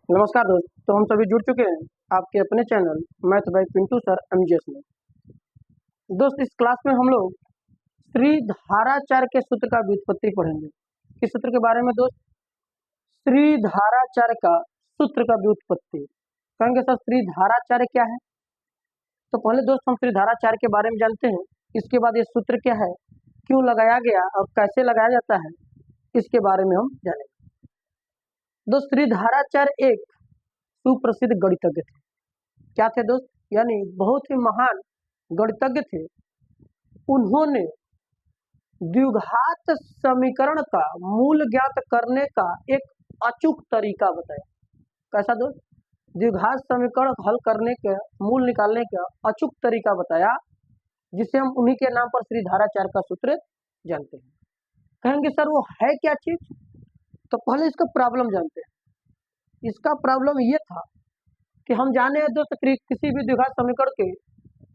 नमस्कार दोस्त। तो हम सभी जुड़ चुके हैं आपके अपने channel math bye Pintu sir MGS में। दोस्त, इस क्लास में हम लोग श्री धाराचार के सूत्र का व्युत्पत्ति पढ़ेंगे। किस सूत्र के बारे में दोस्त? श्री धाराचार का सूत्र का व्युत्पत्ति। कहेंगे सर श्री धाराचार क्या है? तो पहले दोस्त हम श्री धाराचार के बारे में जानते हैं, इसके बाद ये सूत्र क्या है, क्यों लगाया गया और कैसे लगाया जाता है, इसके बारे में हम जानेंगे। दोस्त, श्री धाराचार एक सुप्रसिद्ध गणितज्ञ थे। क्या थे दोस्त? यानी बहुत ही महान गणितज्ञ थे। उन्होंने द्विघात समीकरण का मूल ज्ञात करने का एक अचूक तरीका बताया। कैसा दोस्त? द्विघात समीकरण हल करने के मूल निकालने का अचूक तरीका बताया, जिसे हम उन्हीं के नाम पर श्री धाराचार का सूत्र जानते हैं। कहेंगे सर वो है क्या चीज? तो पहले इसका प्रॉब्लम जानते हैं। इसका प्रॉब्लम ये था कि हम जाने हैं दोस्त किसी भी द्विघात समीकरण के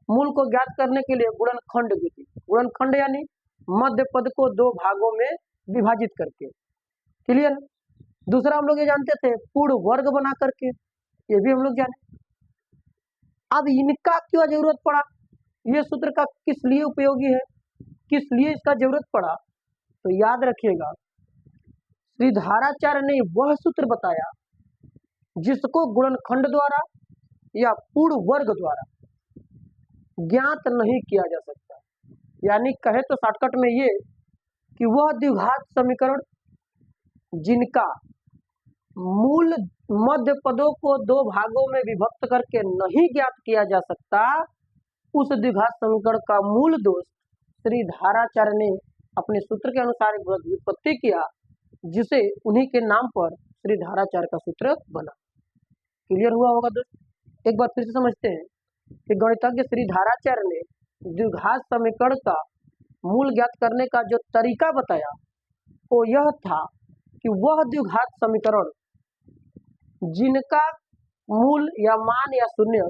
मूल को ज्ञात करने के लिए गुणनखंड विधि। गुणनखंड यानी मध्य पद को दो भागों में विभाजित करके। क्लियर? दूसरा हम लोग ये जानते थे पूर्ण वर्ग बना करके, ये भी हम लोग जाने। अब इनका क्यों जरूरत पड़ा? ये सूत्र का किस लिए उपयोगी है, किस लिए इसका जरूरत पड़ा? तो याद रखिएगा, श्री धाराचार्य ने वह सूत्र बताया जिसको गुणनखंड द्वारा या पूर्ण वर्ग द्वारा ज्ञात नहीं किया जा सकता। यानी कहे तो शॉर्टकट में ये कि वह द्विघात समीकरण जिनका मूल मध्य पदों को दो भागों में विभक्त करके नहीं ज्ञात किया जा सकता, उस द्विघात समीकरण का मूल दोष श्री धाराचार्य ने अपने सूत्र के अनुसार एक व्युत्पत्ति किया, जिसे उन्हीं के नाम पर श्री धाराचार्य का सूत्र बना। क्लियर हुआ होगा दोस्त? एक बार फिर से समझते हैं कि गणितज्ञ श्री धाराचार्य ने द्विघात समीकरण का मूल ज्ञात करने का जो तरीका बताया वो यह था कि वह द्विघात समीकरण जिनका मूल या मान या शून्य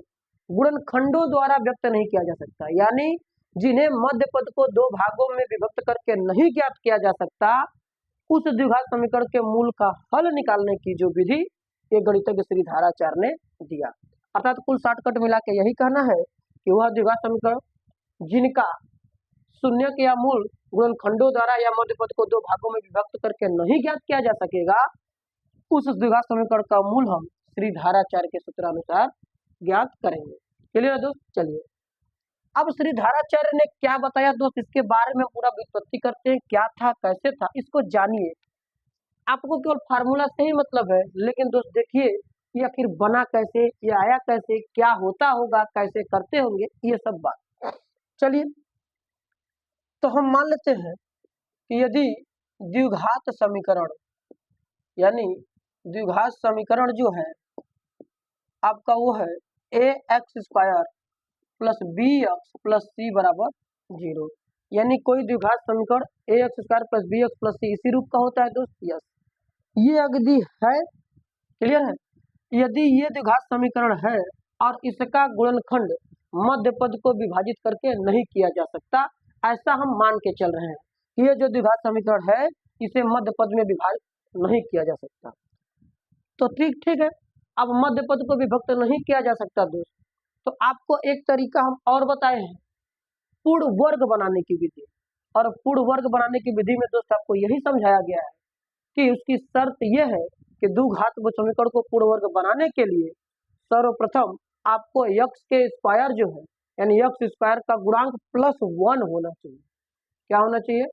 गुणनखंडों द्वारा व्यक्त नहीं किया जा सकता, यानी जिन्हें मध्य पद को दो भागों में विभक्त करके नहीं ज्ञात किया जा सकता, उस द्विघात समीकरण के मूल का हल निकालने की जो विधि ये गणितज्ञ श्री धाराचार्य ने दिया। अर्थात कुल शॉर्टकट मिला के यही कहना है कि वह द्विघात समीकरण जिनका शून्य या मूल गुणनखंडों द्वारा या मध्य पद को दो भागों में विभक्त करके नहीं ज्ञात किया जा सकेगा, उस द्विघात समीकरण का मूल हम श्री धाराचार्य के सूत्रानुसार ज्ञात करेंगे। चलिए दोस्त, चलिए अब श्री धाराचार्य ने क्या बताया दोस्त, इसके बारे में पूरा व्युत्पत्ति करते हैं। क्या था, कैसे था, इसको जानिए। आपको केवल फार्मूला से ही मतलब है, लेकिन दोस्त देखिए ये आखिर बना कैसे, ये आया कैसे, क्या होता होगा, कैसे करते होंगे, ये सब बात। चलिए तो हम मान लेते हैं कि यदि द्विघात समीकरण यानी द्विघात समीकरण जो है आपका वो है a x square plus b x plus c बराबर 0, यानी कोई द्विघात समीकरण a x square plus b x plus c इसी रूप का होता है दोस्त। यस, ये यदि है, क्लियर है, यदि ये द्विघात समीकरण है और इसका गुणनखंड मध्य पद को विभाजित करके नहीं किया जा सकता, ऐसा हम मान के चल रहे हैं कि ये जो द्विघात समीकरण है इसे मध्य पद में विभाजित नहीं किया जा सकता। तो ठीक है, अब मध्य पद को विभक्त नहीं किया जा सकता दोस्त, तो आपको एक तरीका हम और बताए हैं पूर्ण वर्ग बनाने की विधि। और पूर्ण वर्ग बनाने की विधि में दोस्त आपको यही समझाया गया है कि उसकी शर्त यह है कि द्विघात समीकरण को पूर्ण वर्ग बनाने के लिए सर्वप्रथम आपको x के स्क्वायर जो है यानी x स्क्वायर का गुणांक +1 होना चाहिए। क्या होना चाहिए?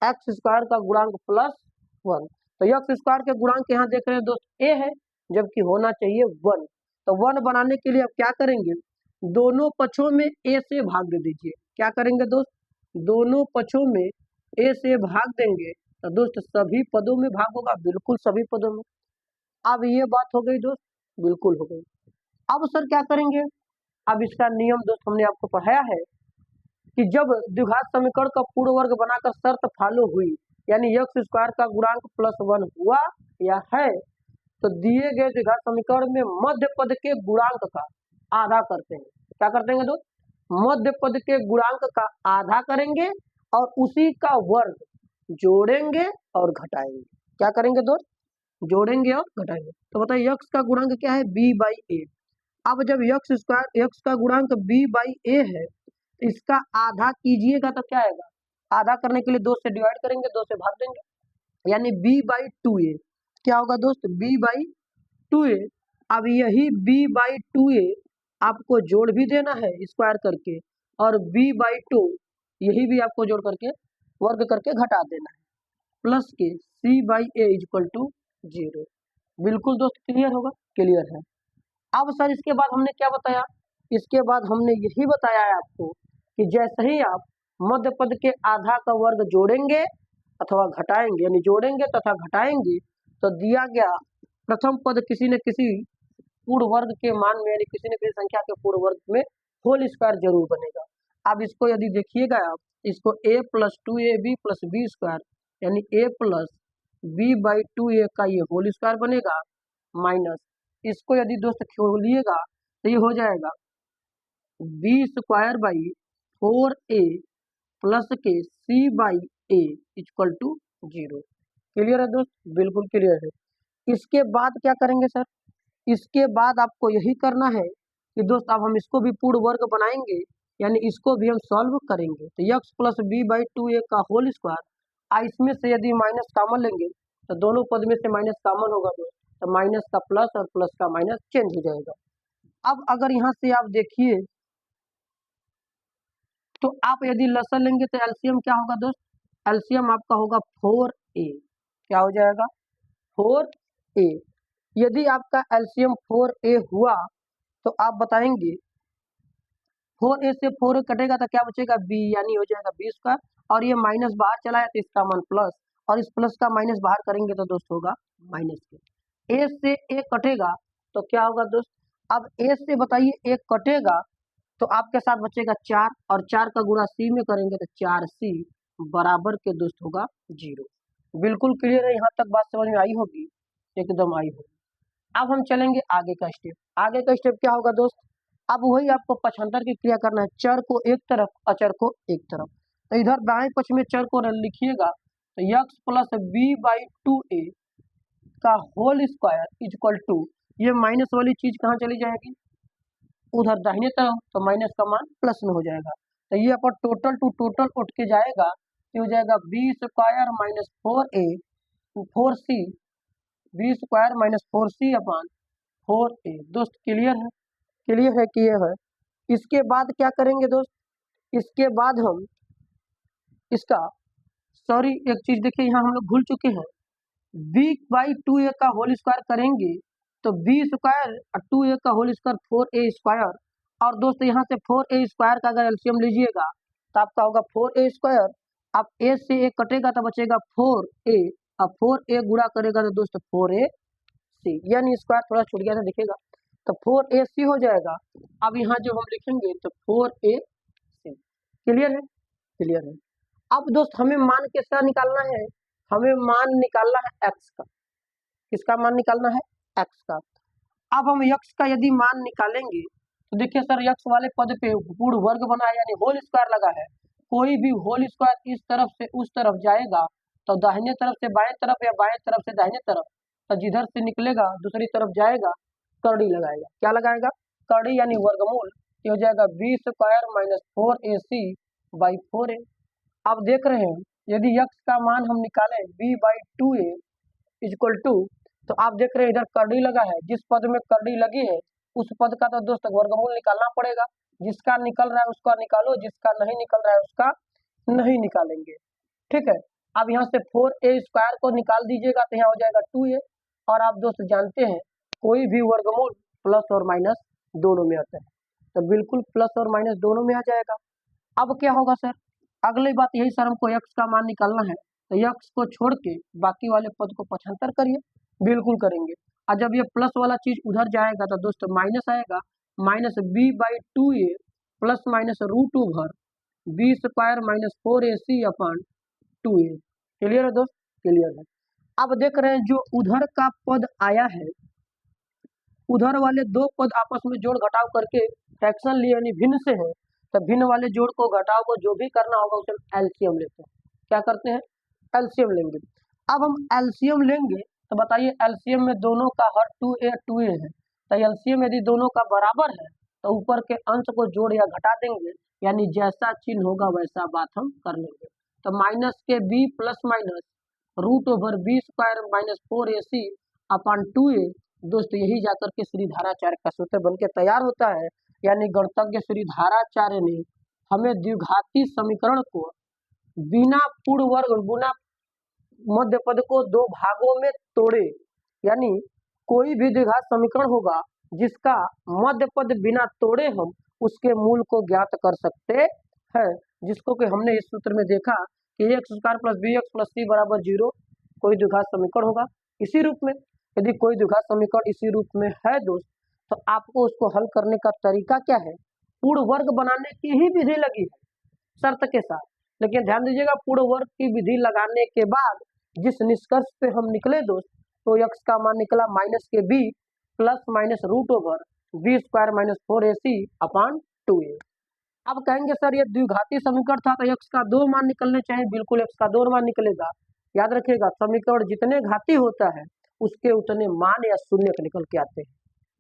x स्क्वायर का गुणांक +1। तो x स्क्वायर के गुणांक यहाँ देख रहे हैं दोस्त a है, जबकि होना चाहिए 1। तो 1 बनाने के लिए आप क्या करेंगे, दोनों पक्षों में a से भाग दे दीजिए। क्या करेंगे दोस्त? दोनों पक्षों में a से भाग देंगे तो दोस्त सभी पदों में भाग होगा, बिल्कुल सभी पदों में। अब ये बात हो गई दोस्त, बिल्कुल हो गई। अब सर क्या करेंगे, अब इसका नियम दोस्त हमने आपको पढ़ाया है कि जब द्विघात समीकरण का पूर्ण वर्ग बनाकर शर्त फॉलो हुई, यानी x स्क्वायर का गुणांक +1 हुआ या है, तो दिए गए द्विघात समीकरण में मध्य पद के गुणांक का आधा करते हैं। क्या करते हैं दोस्त? मध्य पद के गुणांक का आधा करेंगे और उसी का वर्ग जोड़ेंगे और घटाएंगे। क्या करेंगे दोस्त? जोड़ेंगे और घटाएंगे। तो बताइए यक्स का गुणांक क्या है, बी बाई ए। अब जब यक्स स्क्वायर यक्स का गुणांक बी बाई ए है तो इसका आधा कीजिएगा तो क्या आएगा, आधा करने के लिए 2 से डिवाइड करेंगे, 2 से भाग देंगे, यानी बी बाई टू ए। क्या होगा दोस्त, बी बाई टू ए। अब यही बी बाई टू ए आपको जोड़ भी देना है स्क्वायर करके, और बी बाई टू यही भी आपको जोड़ करके वर्ग करके घटा देना है, प्लस के c by a equal to 0। बिल्कुल दोस्त क्लियर होगा, क्लियर है। अब सर इसके बाद हमने क्या बताया, इसके बाद हमने यही बताया है आपको कि जैसे ही आप मध्य पद के आधा का वर्ग जोड़ेंगे अथवा घटाएंगे, यानी जोड़ेंगे तथा घटाएंगे, तो दिया गया प्रथम पद किसी न किसी पूर्ण वर्ग के मान में, यानी किसी न किसी संख्या के पूर्ण वर्ग में होल स्क्वायर जरूर बनेगा। अब इसको यदि देखिएगा आप, इसको a plus two a b plus b square, यानी a plus b by two a का ये होल स्क्वायर बनेगा, माइनस इसको यदि दोस्त खोलिएगा तो ये हो जाएगा B square by 4a plus के c by a equal to 0। Clear है दोस्त, बिल्कुल क्लियर है। इसके बाद क्या करेंगे सर, इसके बाद आपको यही करना है कि दोस्त अब हम इसको भी पूर्ण वर्ग बनाएंगे, यानी इसको भी हम सॉल्व करेंगे। तो x plus b by two a का होल स्क्वायर, इसमें से यदि माइनस कॉमन लेंगे तो दोनों पद में से माइनस कॉमन होगा दोस्त, तो माइनस का प्लस और प्लस का माइनस चेंज हो जाएगा। अब अगर यहाँ से आप देखिए तो आप यदि लसन लेंगे तो एलसीएम क्या होगा दोस्त, एलसीएम आपका होगा 4a। क्या हो जाएगा, 4a। यदि आपका एलसीएम 4a हुआ तो आप बताएंगे 4a से 4a कटेगा तो क्या बचेगा, b, यानी हो जाएगा b स्क्वायर, और ये माइनस बाहर चला है तो इसका मान प्लस, और इस प्लस का माइनस बाहर करेंगे तो दोस्त होगा माइनस के। a से a कटेगा तो क्या होगा दोस्त, अब a से बताइए a कटेगा तो आपके साथ बचेगा 4, और 4 का गुणा c में करेंगे तो 4c बराबर के दोस्त होगा 0। बिल्कुल क्लियर है, यहाँ तक बात समझ में आई होगी, एकदम आई होगी। अब हम चलेंगे आगे का स्टेप। आगे का स्टेप क्या होगा दोस्त, अब वही आपको पक्षांतर की क्रिया करना है, चर को एक तरफ अचर को एक तरफ। तो इधर दाएं पक्ष में चर को लिखिएगा तो x plus b by two a का होल स्क्वायर इक्वल टू, ये माइनस वाली चीज कहाँ चली जाएगी, उधर दाहिने तरफ, तो माइनस का मान प्लस में हो जाएगा। तो ये अपन टोटल टू टोटल उठ के जाएगा, तो हो जाएगा B square minus 4a 4c, B square minus 4c upon 4a। दोस्त क्लियर है, क्लियर है, क्लियर है। इसके बाद क्या करेंगे दोस्त, इसके बाद हम इसका, सॉरी एक चीज देखिए यहाँ हम लोग भूल चुके हैं, b बाई टू ए का होल स्क्वायर करेंगे तो b स्क्वायर और टू ए का होल स्क्वायर 4a स्क्वायर, और दोस्त यहाँ से 4a स्क्वायर का अगर एलसीएम लीजिएगा तो आपका होगा 4a स्क्वायर। अब a से a कटेगा तो बचेगा 4a, अब 4a गुणा करेगा तो दोस्त 4ac, यानी स्क्वायर थोड़ा छूट गया था देखिएगा, तो 4ac हो जाएगा। अब यहाँ जो हम लिखेंगे तो 4ac। क्लियर है, क्लियर है। अब दोस्त हमें मान किसका निकालना है, हमें मान निकालना है x का। किसका मान निकालना है, x का। अब हम x का यदि मान निकालेंगे तो देखिए सर x वाले पद पे पूर्ण वर्ग बना है, यानी होल स्क्वायर लगा है। कोई भी होल स्क्वायर इस तरफ से उस तरफ जाएगा तो दाहिने तरफ से बाएं तरफ या बाएं तरफ से दाहिने तरफ, तो जिधर से निकलेगा दूसरी तरफ जाएगा करड़ी लगाएगा। क्या लगाएगा, करड़ी, यानी वर्गमूल। ये हो जाएगा B square minus 4ac by 4a। अब देख रहे हैं यदि x का मान हम निकालें b by two A equal to, तो आप देख रहे हैं इधर करड़ी लगा है, जिस पद में करड़ी लगी है उस पद का तो दोस्त वर्गमूल निकालना पड़ेगा। जिसका निकल रहा है उसका निकालो, जिसका नहीं निकल रहा है उसका नहीं निकालेंगे। ठीक है, अब यहाँ से 4a स्क्वायर को निकाल दीजिएगा तो यहाँ हो जाएगा 2a, और आप दोस्त जानते हैं कोई भी वर्गमूल प्लस और माइनस दोनों में आता है, तो बिल्कुल प्लस और माइनस दोनों में आ जाएगा। अब क्या होगा सर, अगली बात यही सर, हमको x का मान निकालना है, तो x को छोड़ के बाकी वाले पद को पक्षांतर करिए। बिल्कुल करेंगे, और जब ये प्लस वाला चीज उधर जाएगा तो दोस्त माइनस आएगा, minus b by two A plus minus root over B square minus 4ac upon 2a। Clear है दोस्त, क्लियर है। अब देख रहे हैं जो उधर का पद आया है, उधर वाले दो पद आपस में जोड़ घटाव करके फ्रैक्शन लिए, यानी भिन्न से है, तो भिन्न वाले जोड़ को घटाव को जो भी करना होगा उसे एलसीएम लेते हैं। क्या करते हैं, एलसीएम लेंगे। अब हम एलसीएम लेंगे तो बताइए एलसीएम में दोनों का हर 2a है, तो एलसीएम यदि दोनों का बराबर है तो ऊपर के अंश को जोड़ या घटा देंगे, यानी जैसा चिन्ह होगा वैसा बात हम कर लेंगे। तो माइनस के B plus minus root over B square minus 4ac upon 2a। दोस्त यही जाकर के श्रीधाराचार्य का सूत्र बन के तैयार होता है, यानी गणतज्ञ श्रीधाराचार्य ने हमें द्विघाती समीकरण को बिना पूर्ण वर्ग गुना मध्य पद को दो भागों में तोड़े, यानी कोई भी द्विघात समीकरण होगा जिसका मध्य पद बिना तोड़े हम उसके मूल को ज्ञात कर सकते हैं, जिसको कि हमने इस सूत्र में देखा कि x square plus b x plus c बराबर 0 कोई द्विघात समीकरण होगा इसी रूप में। यदि कोई द्विघात समीकरण इसी रूप में है दोस्त, तो आपको उसको हल करने का तरीका क्या है, पूर्ण वर्ग बनाने की ही विधि लगी है शर्त के साथ। लेकिन ध्यान दीजिएगा, पूर्ण वर्ग की विधि लगाने के बाद जिस निष्कर्ष पे हम निकले दोस्त, तो x का मान निकला माइनस के B plus minus root over B square minus 4ac upon 2a। अब कहेंगे सर ये द्विघाती समीकरण था तो x का 2 मान निकलने चाहिए, बिल्कुल x का 2 मान निकलेगा। याद रखिएगा, समीकरण जितने घाती होता है उसके उतने मान या शून्य निकल के आते हैं।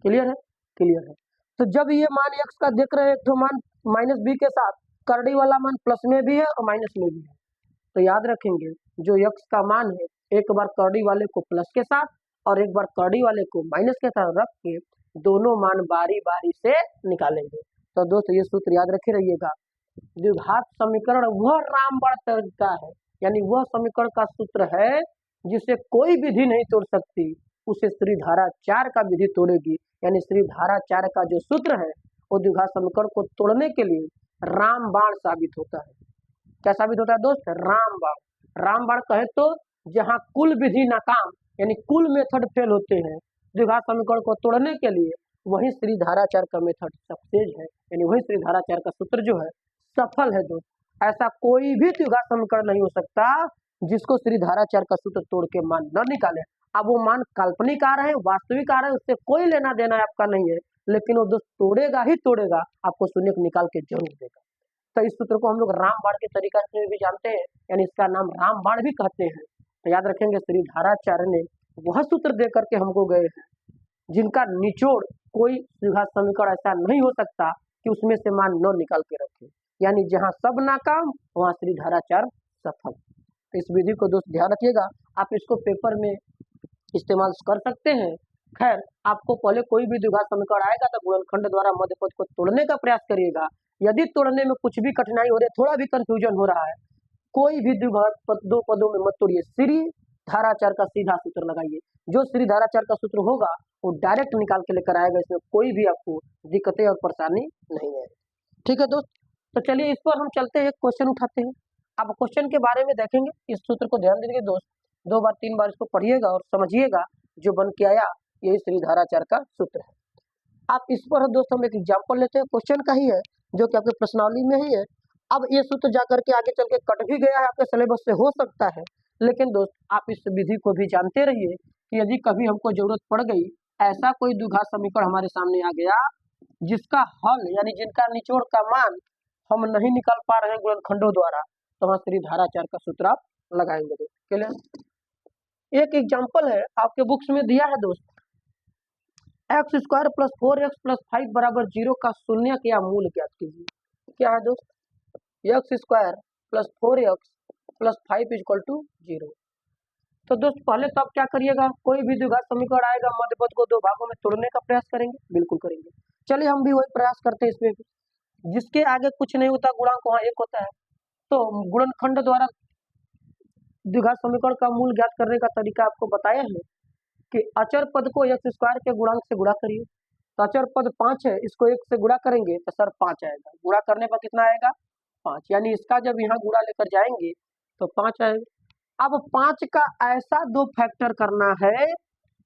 क्लियर है? क्लियर है। तो जब ये मान x का देख रहे हैं, एक तो मान माइनस बी के साथ करड़ी वाला मान प्लस में भी है और माइनस में भी है, तो याद रखेंगे जो x का मान है एक बार करड़ी वाले को प्लस के साथ और एक बार करड़ी वाले को माइनस के साथ रख के दोनों मान बारी बारी से निकालेंगे। तो दोस्त ये सूत्र याद रखे रहिएगा, द्विघात समीकरण वह रामबाण तरीका है, यानी वह समीकरण का सूत्र है जिसे कोई विधि नहीं तोड़ सकती, उसे श्रीधाराचार्य का विधि तोड़ेगी। यानी श्रीधाराचार्य का जो सूत्र है वो द्विघात समीकरण को तोड़ने के लिए रामबाण साबित होता है। क्या साबित होता है दोस्त? रामबाण। रामबाण कहे तो जहां कुल विधि नाकाम यानी कुल मेथड फेल होते हैं द्विघात समीकरण को तोड़ने के लिए, वही श्रीधाराचार्य का मेथड सक्सेस है, यानी वही श्रीधाराचार्य का सूत्र जो है सफल है दोस्त। ऐसा कोई भी द्विघात समीकरण नहीं हो सकता जिसको श्रीधाराचार्य का सूत्र तोड़ के मान न निकाले। अब वो मान काल्पनिक आ रहे हैं वास्तविक आ रहे हैं उससे कोई लेना देना आपका नहीं है, लेकिन वो दोस्त तोड़ेगा ही तोड़ेगा, आपको शून्य को निकाल के जरूर देगा। तो इस सूत्र को हम लोग रामबाण के तरीका से भी जानते हैं, यानी इसका नाम रामबाण भी कहते हैं। तो याद रखेंगे श्रीधाराचार्य ने वह सूत्र दे करके हमको गए हैं जिनका निचोड़ कोई द्विघात समीकरण ऐसा नहीं हो सकता कि उसमें से मान न निकाल के रखे, यानी जहां सब नाकाम वहां श्रीधाराचार्य सफल। तो इस विधि को दोस्त ध्यान रखिएगा, आप इसको पेपर में इस्तेमाल कर सकते हैं। खैर, आपको पहले कोई भी द्विघात समीकरण आएगा तो गुणनखंड द्वारा मध्य पद को तोड़ने का प्रयास करिएगा। यदि तोड़ने में कुछ भी कठिनाई हो रही है, थोड़ा भी कंफ्यूजन हो रहा है, कोई भी द्विघात पद दो पदों में मत तोड़िए, श्रीधाराचार्य का सीधा सूत्र लगाइए। जो श्रीधाराचार्य का सूत्र होगा वो डायरेक्ट निकाल के लेकर आएगा, इसमें कोई भी आपको दिक्कतें और परेशानी नहीं है। ठीक है दोस्त, तो चलिए इस पर हम चलते हैं, क्वेश्चन उठाते हैं। अब क्वेश्चन के बारे में देखेंगे, इस सूत्र को ध्यान दीजिए दोस्त, 2 बार 3 बार इसको पढ़िएगा और समझिएगा जो बन के आया यही श्रीधाराचार्य का सूत्र है। आप इस पर दोस्त हम एक एग्जाम्पल लेते हैं, क्वेश्चन का ही है जो कि आपके प्रश्नावली में ही है। अब ये सूत्र जाकर के आगे चल के कट भी गया है आपके सिलेबस से हो सकता है, लेकिन दोस्त आप इस विधि को भी जानते रहिए कि यदि कभी हमको जरूरत पड़ गई, ऐसा कोई द्विघात समीकरण हमारे सामने आ गया जिसका हल यानी जिनका निचोड़ का मान हम नहीं निकाल पा रहे हैं गुणनखंडों द्वारा, तो वहां श्रीधाराचार्य का सूत्र आप लगाएंगे दोस्त। क्लियर? एक एग्जाम्पल है आपके बुक्स में दिया है दोस्त, X square plus 4x plus 5 बराबर 0 का शून्य या मूल ज्ञात कीजिए। क्या है दोस्त? X square plus 4x plus 5 equal to 0। तो दोस्त पहले तो आप क्या करिएगा, कोई भी द्विघात समीकरण आएगा मध्य पद को दो भागों में तोड़ने का प्रयास करेंगे, बिल्कुल करेंगे। चलिए हम भी वही प्रयास करते हैं इसमें भी। जिसके आगे कुछ नहीं होता गुणांक वहां 1 होता है, तो गुणनखंड द्वारा द्विघात समीकरण का मूल ज्ञात करने का तरीका आपको बताया है कि अचर पद को एक्स स्क्वायर के गुणांक से गुणा करिए। तो अचर पद 5 है, इसको 1 से गुणा करेंगे तो सर 5 आएगा, गुणा करने पर कितना आएगा? 5, यानी इसका जब यहाँ गुणा लेकर जाएंगे तो 5 आएगा। अब 5 का ऐसा 2 फैक्टर करना है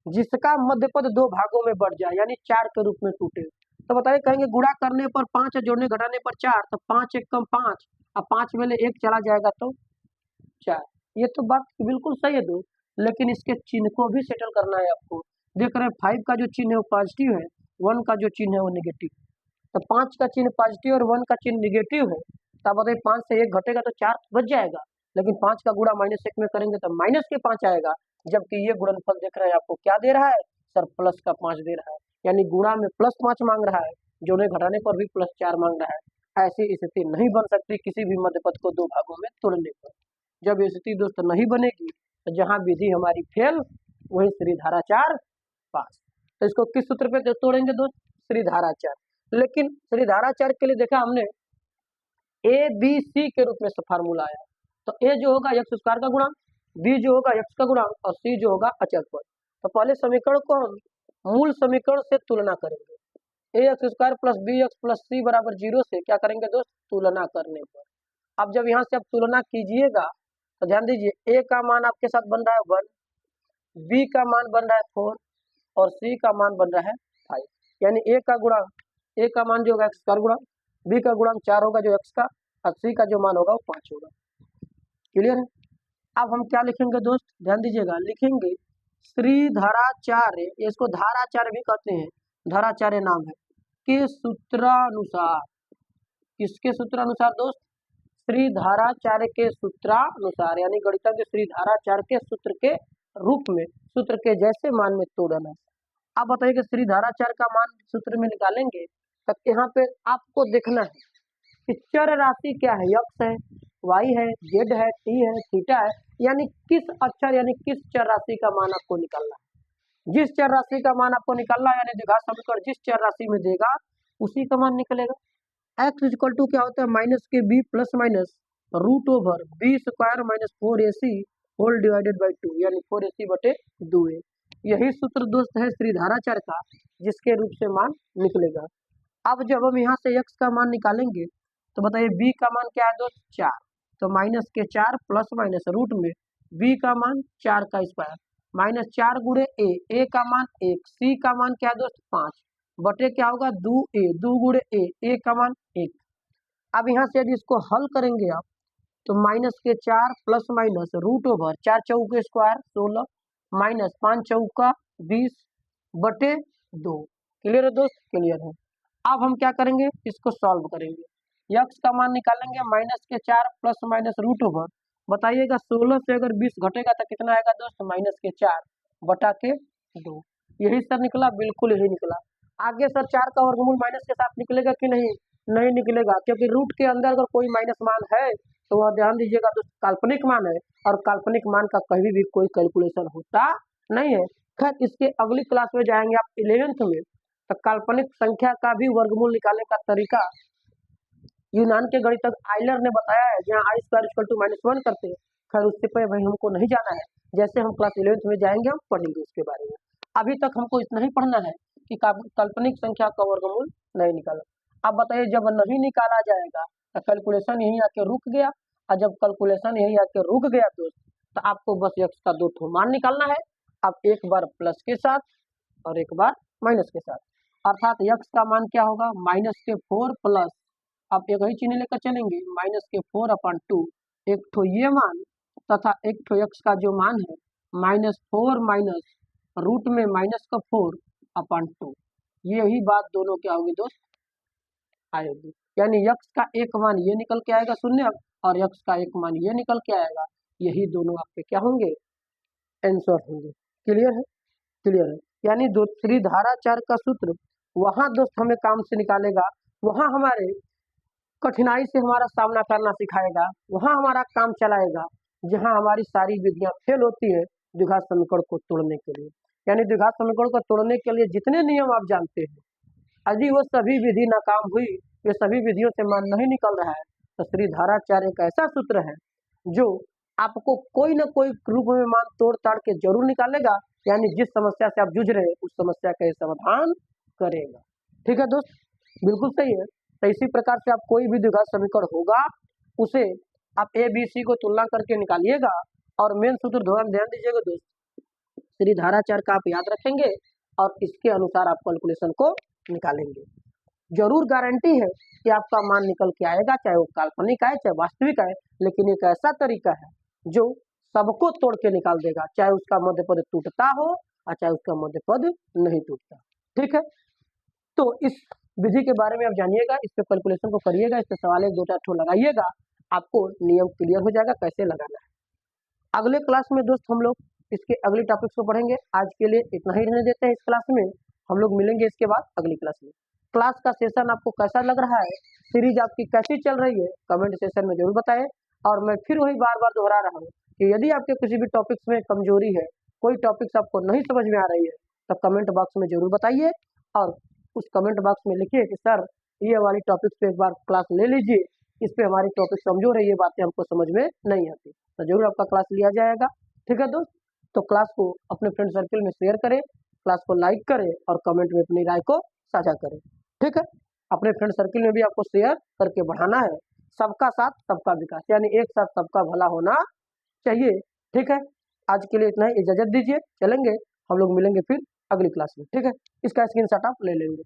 जिसका मध्य पद 2 भागों में बढ़ जाए, यानी 4 के रूप में टूटे। तो बताइए, कहेंगे गुणा करने पर 5 जोड़ने घटाने पर 4, तो 5 एक कम 5, अब 5 में 1 चला जाएगा तो 4। ये तो बात बिल्कुल सही है दोस्त, लेकिन इसके चिन्ह को भी सेटल करना है आपको। देख रहे हैं 5 का जो चिन्ह है वो पॉजिटिव है, 1 का जो चिन्ह है वो नेगेटिव। तो 5 का चिन्ह पॉजिटिव और 1 का चिन्ह नेगेटिव है, तो आप बताइए 5 से 1 घटेगा तो 4 बच जाएगा, लेकिन 5 का गुणा -1 में करेंगे तो -5 आएगा, जबकि ये गुणनफल देख रहे हैं आपको क्या दे रहा है सर, प्लस का 5 दे रहा है, यानी गुणा में प्लस 5 मांग रहा है, जोड़े घटाने पर भी प्लस 4 मांग रहा है। ऐसी स्थिति नहीं बन सकती किसी भी मध्य पद को दो भागों में तोड़ने पर। जब ये स्थिति दोस्त नहीं बनेगी तो जहां विधि हमारी फेल वही श्रीधाराचार पास। तो इसको किस सूत्र पे तोड़ेंगे दोस्त, श्रीधाराचार। लेकिन श्रीधाराचार के लिए देखा हमने ए बी सी के रूप में फार्मूला आया, तो ए जो होगा एक्स स्क्वायर का गुणा, बी जो होगा एक्स का गुणा और सी जो होगा अचल पद। तो पहले समीकरण को हम मूल समीकरण से तुलना करेंगे, a x square plus b x plus c बराबर 0 से क्या करेंगे दोस्त, तुलना करने पर। अब जब यहाँ से आप तुलना कीजिएगा तो ध्यान दीजिए ए का मान आपके साथ बन रहा है 1, बी का मान बन रहा है 4 और सी का मान बन रहा है 5, यानी ए का गुणा, ए का मान जो होगा एक्स स्क्वायर गुणा बी का गुणांक 4 होगा जो एक्स का, और सी का जो मान होगा वो 5 होगा। क्लियर है। अब हम क्या लिखेंगे दोस्त, ध्यान दीजिएगा, लिखेंगे श्रीधाराचार्य, इसको धाराचार्य भी कहते हैं, धाराचार्य नाम है, के सूत्रानुसार। किसके सूत्रानुसार दोस्त, श्रीधाराचार्य के सूत्रानुसार, यानी गणितज्ञ श्रीधाराचार्य के सूत्र के रूप में, सूत्र के जैसे मान में तोड़ना है। आप बताइए कि श्रीधाराचार्य का मान सूत्र में निकालेंगे तो यहाँ पे आपको देखना है कि चर राशि क्या है, एक्स है, वाई है, जेड है, टी है, थीटा है, यानी किस अक्षर यानी किस चर राशि का मान आपको निकालना है। जिस चर राशि का मान आपको निकालना है, यानी द्विघात समीकरण जिस चर राशि में देगा उसी का मान निकलेगा। एक्स इक्वल टू क्या होता है, माइनस के B plus minus root over B square minus 4ac whole divided by 2, यानी 4ac बटे 2a। यही सूत्र दोस्त है श्रीधाराचार्य का, जिसके रूप से मान निकलेगा। अब जब हम यहाँ से x का मान निकालेंगे तो बताइए b का मान क्या है दोस्त, 4, तो माइनस के 4 प्लस माइनस रूट में b का मान 4 का स्क्वायर माइनस 4 गुणे a का मान 1, c का मान क्या है दोस्त 5 बटे क्या होगा 2a, 2 गुणे a का मान 1। अब यहाँ से यदि इसको हल करेंगे आप तो माइनस के 4 प्लस माइनस रूट ओवर 4 चौके स्क्वायर 16 माइनस 5 चौका 20 बटे 2। क्लियर है दोस्त, क्लियर है। अब हम क्या करेंगे, इसको सॉल्व करेंगे, x का मान निकालेंगे, माइनस के 4 प्लस माइनस रूट ओवर, बताइएगा 16 से अगर 20 घटेगा तो कितना आएगा दोस्त, माइनस के 4 बटा के 2। यही सर निकला, बिल्कुल यही निकला। आगे सर 4 का वर्गमूल माइनस के साथ निकलेगा कि नहीं, नहीं निकलेगा, क्योंकि रूट के अंदर अगर कोई माइनस मान है तो वह ध्यान दीजिएगा दोस्त काल्पनिक मान है, और काल्पनिक मान का कभी भी कोई कैलकुलेशन होता नहीं है। खैर इसके अगली क्लास में जाएंगे आप 11th में, तो काल्पनिक संख्या का भी वर्गमूल निकालने का तरीका यूनान के गणितज्ञ आइलर ने बताया है, जहाँ आई स्क्वायर इक्वल टू -1 करते हैं। खैर उससे पहले भाई हमको नहीं जाना है, जैसे हम क्लास 11th में जाएंगे हम पढ़ेंगे उसके बारे में। अभी तक हमको इतना ही पढ़ना है कि काल्पनिक संख्या का वर्गमूल नहीं निकाला। अब बताइए जब नहीं निकाला जाएगा तो कैलकुलेशन यहीं आके रुक गया, और जब कैलकुलेशन यहीं आके रुक गया तो आपको बस x का 2 ठो मान निकालना है। अब एक बार प्लस के साथ और एक बार माइनस के साथ, अर्थात x का मान क्या होगा, माइनस के 4 प्लस, अब एक ही चिन्ह लेकर चलेंगे, माइनस के 4/2, एक ठो ये मान तथा एक ठो x का जो मान है -4 माइनस रूट में माइनस का 4/2, यही बात दोनों क्या होगी दोस्त आएगी, यानी x का एक मान ये निकल के आएगा 0 और x का एक मान ये निकल के आएगा, यही दोनों आपके क्या होंगे, आंसर होंगे। क्लियर है, क्लियर है। यानी दूसरी धाराचार का सूत्र वहां दोस्त हमें काम से निकालेगा, वहां हमारे कठिनाई से हमारा सामना करना सिखाएगा, वहां हमारा काम चलाएगा, जहां हमारी सारी विधियां फेल होती है द्विघात समीकरण को तोड़ने के लिए। यानी द्विघात समीकरण को तोड़ने के लिए जितने नियम आप जानते हैं, यदि वो सभी विधि नाकाम हुई, ये सभी विधियों से मान नहीं निकल रहा है, तो श्रीधाराचार्य एक ऐसा सूत्र है जो आपको कोई न कोई रूप में मान तोड़ ताड़ के जरूर निकालेगा, यानी जिस समस्या से आप जूझ रहे हैं उस समस्या का समाधान करेगा। ठीक है दोस्त, बिल्कुल सही है। तो इसी प्रकार से आप कोई भी द्विघात समीकरण होगा उसे आप ए बी सी को तुलना करके निकालिएगा, और मेन सूत्र ध्यान दीजिएगा दोस्त, श्रीधाराचार्य का आप याद रखेंगे और इसके अनुसार आप कैलकुलेशन को निकालेंगे। जरूर गारंटी है कि आपका मान निकल के आएगा, चाहे वो काल्पनिक आए चाहे वास्तविक आए, लेकिन एक ऐसा तरीका है जो सबको तोड़ के निकाल देगा, चाहे उसका मध्य पद टूटता हो और चाहे उसका मध्य पद नहीं टूटता। ठीक है, तो इस विधि के बारे में आप जानिएगा, इस पे कैलकुलेशन को करिएगा, इस पे सवाल 1-2 ठो लगाइएगा, आपको नियम क्लियर हो जाएगा कैसे लगाना है। अगले क्लास में दोस्त हम लोग इसके अगली टॉपिक्स को पढ़ेंगे। आज के लिए इतना ही रहने देते हैं इस क्लास में, हम लोग मिलेंगे इसके बाद अगली क्लास में। क्लास का सेशन आपको कैसा लग रहा है, सीरीज आपकी कैसी चल रही है, कमेंट सेशन में जरूर बताएं। और मैं फिर वही बार बार दोहरा रहा हूँ कि यदि आपके किसी भी टॉपिक्स में कमजोरी है, कोई टॉपिक्स आपको नहीं समझ में आ रही है, तो कमेंट बॉक्स में जरूर बताइए और उस कमेंट बॉक्स में लिखिए कि सर ये वाली टॉपिक्स पे एक बार क्लास ले लीजिए, इस पे हमारी टॉपिक कमजोर है, ये बातें हमको समझ में नहीं आती, तो जरूर आपका क्लास लिया जाएगा। ठीक है दोस्त, तो क्लास को अपने फ्रेंड सर्कल में शेयर करें, क्लास को लाइक करें और कमेंट में अपनी राय को साझा करें। ठीक है, अपने फ्रेंड सर्कल में भी आपको शेयर करके बढ़ाना है। सबका साथ सबका विकास, यानी एक साथ सबका भला होना चाहिए। ठीक है, आज के लिए इतना ही, इजाजत दीजिए, चलेंगे हम लोग, मिलेंगे फिर अगली क्लास में। ठीक है, इसका स्क्रीनशॉट आप ले लेंगे।